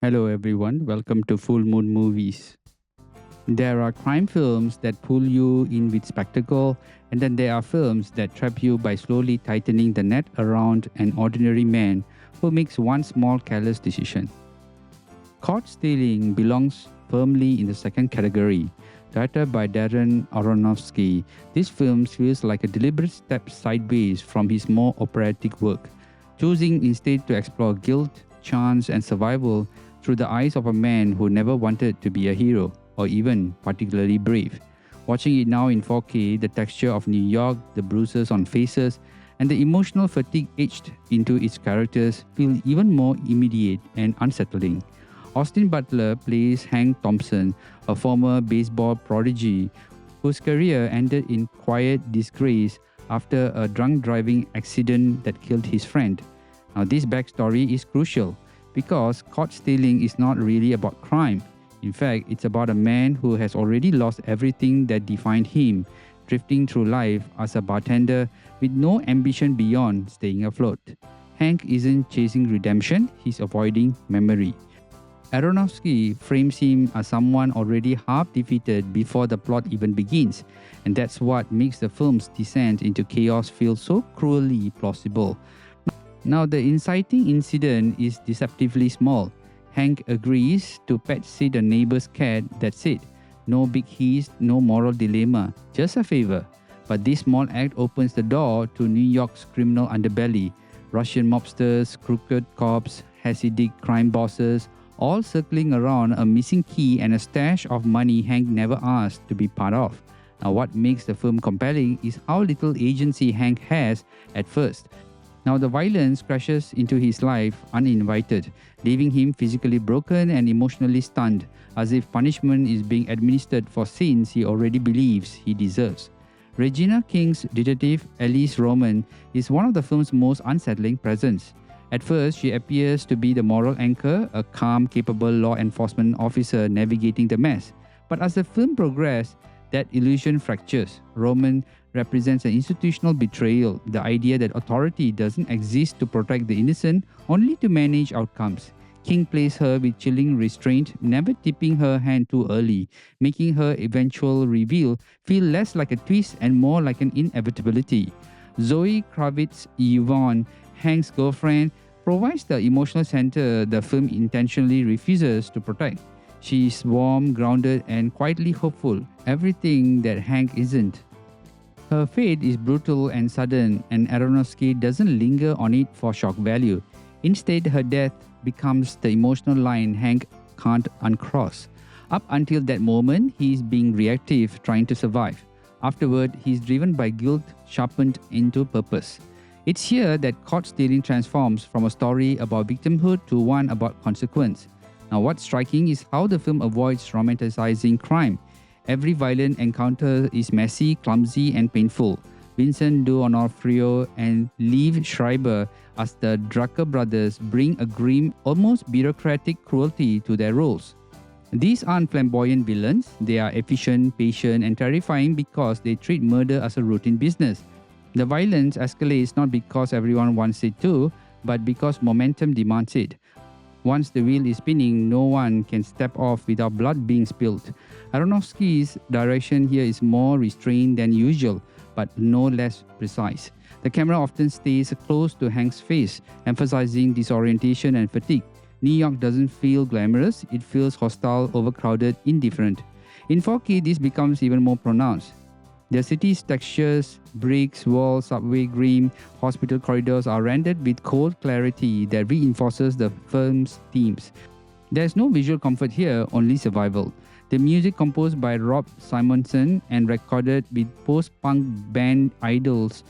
Hello everyone, welcome to Full Moon Movies. There are crime films that pull you in with spectacle, and then there are films that trap you by slowly tightening the net around an ordinary man who makes one small careless decision. Caught Stealing belongs firmly in the second category. Directed by Darren Aronofsky, this film feels like a deliberate step sideways from his more operatic work, choosing instead to explore guilt, chance, and survival through the eyes of a man who never wanted to be a hero or even particularly brave. Watching it now in 4K, the texture of New York, the bruises on faces, and the emotional fatigue etched into its characters feel even more immediate and unsettling. Austin Butler plays Hank Thompson, a former baseball prodigy whose career ended in quiet disgrace after a drunk driving accident that killed his friend. Now, this backstory is crucial because Caught Stealing is not really about crime. In fact, it's about a man who has already lost everything that defined him, drifting through life as a bartender with no ambition beyond staying afloat. Hank isn't chasing redemption, he's avoiding memory. Aronofsky frames him as someone already half defeated before the plot even begins, and that's what makes the film's descent into chaos feel so cruelly plausible. Now, the inciting incident is deceptively small. Hank agrees to pet sit a neighbor's cat, that's it. No big heist, no moral dilemma, just a favor. But this small act opens the door to New York's criminal underbelly. Russian mobsters, crooked cops, Hasidic crime bosses, all circling around a missing key and a stash of money Hank never asked to be part of. Now, what makes the film compelling is how little agency Hank has at first. Now, the violence crashes into his life uninvited, leaving him physically broken and emotionally stunned, as if punishment is being administered for sins he already believes he deserves. Regina King's detective, Elise Roman, is one of the film's most unsettling presence. At first, she appears to be the moral anchor, a calm, capable law enforcement officer navigating the mess. But as the film progresses, that illusion fractures. Roman represents an institutional betrayal, the idea that authority doesn't exist to protect the innocent, only to manage outcomes. King plays her with chilling restraint, never tipping her hand too early, making her eventual reveal feel less like a twist and more like an inevitability. Zoe Kravitz, Yvonne, Hank's girlfriend, provides the emotional center the film intentionally refuses to protect. She is warm, grounded, and quietly hopeful, everything that Hank isn't. Her fate is brutal and sudden, and Aronofsky doesn't linger on it for shock value. Instead, her death becomes the emotional line Hank can't uncross. Up until that moment, he is being reactive, trying to survive. Afterward, he is driven by guilt, sharpened into purpose. It's here that Caught Stealing transforms from a story about victimhood to one about consequence. Now, what's striking is how the film avoids romanticizing crime. Every violent encounter is messy, clumsy, and painful. Vincent D'Onofrio and Liev Schreiber as the Drucker brothers bring a grim, almost bureaucratic cruelty to their roles. These aren't flamboyant villains, they are efficient, patient, and terrifying because they treat murder as a routine business. The violence escalates not because everyone wants it to, but because momentum demands it. Once the wheel is spinning, no one can step off without blood being spilled. Aronofsky's direction here is more restrained than usual, but no less precise. The camera often stays close to Hank's face, emphasizing disorientation and fatigue. New York doesn't feel glamorous, it feels hostile, overcrowded, indifferent. In 4K, this becomes even more pronounced. The city's textures, bricks, walls, subway grime, hospital corridors are rendered with cold clarity that reinforces the film's themes. There's no visual comfort here, only survival. The music composed by Rob Simonson and recorded with post-punk band Idols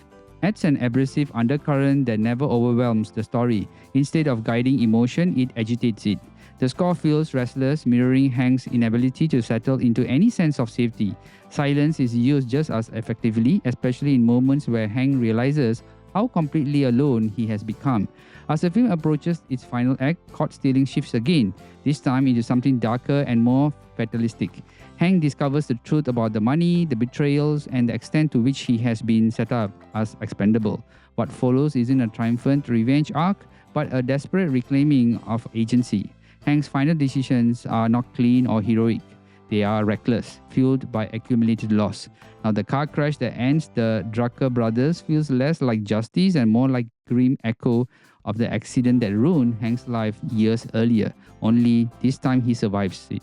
adds an abrasive undercurrent that never overwhelms the story. Instead of guiding emotion, it agitates it. The score feels restless, mirroring Hank's inability to settle into any sense of safety. Silence is used just as effectively, especially in moments where Hank realizes how completely alone he has become. As the film approaches its final act, Caught Stealing shifts again, this time into something darker and more fatalistic. Hank discovers the truth about the money, the betrayals, and the extent to which he has been set up as expendable. What follows isn't a triumphant revenge arc, but a desperate reclaiming of agency. Hank's final decisions are not clean or heroic. They are reckless, fueled by accumulated loss. Now, the car crash that ends the Drucker brothers feels less like justice and more like grim echo of the accident that ruined Hank's life years earlier. Only this time he survives it.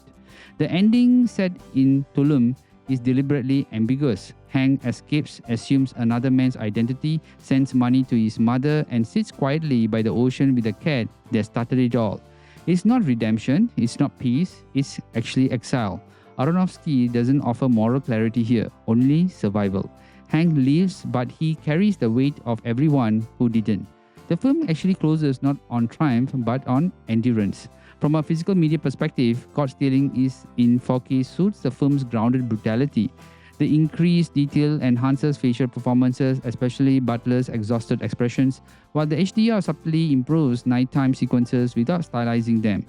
The ending, set in Tulum, is deliberately ambiguous. Hank escapes, assumes another man's identity, sends money to his mother, and sits quietly by the ocean with a cat that started it all. It's not redemption, it's not peace, it's actually exile. Aronofsky doesn't offer moral clarity here, only survival. Hank lives, but he carries the weight of everyone who didn't. The film actually closes not on triumph, but on endurance. From a physical media perspective, Caught Stealing is in 4K suits the film's grounded brutality. The increased detail enhances facial performances, especially Butler's exhausted expressions, while the HDR subtly improves nighttime sequences without stylizing them.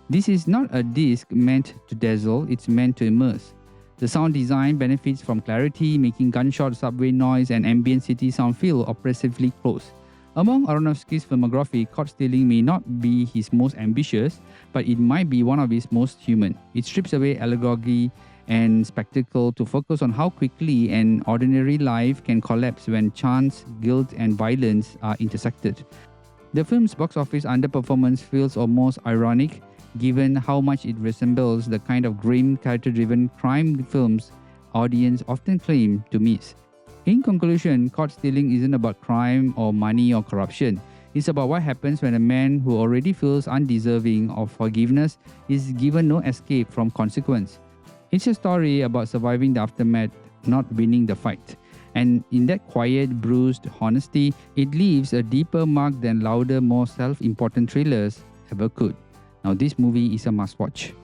This is not a disc meant to dazzle, it's meant to immerse. The sound design benefits from clarity, making gunshot, subway noise, and ambient city sound feel oppressively close. Among Aronofsky's filmography, Caught Stealing may not be his most ambitious, but it might be one of his most human. It strips away allegory and spectacle to focus on how quickly an ordinary life can collapse when chance, guilt, and violence are intersected. The film's box office underperformance feels almost ironic, given how much it resembles the kind of grim, character-driven crime films audience often claim to miss. In conclusion, Caught Stealing isn't about crime or money or corruption. It's about what happens when a man who already feels undeserving of forgiveness is given no escape from consequence. It's a story about surviving the aftermath, not winning the fight. And in that quiet, bruised honesty, it leaves a deeper mark than louder, more self-important thrillers ever could. Now, this movie is a must-watch.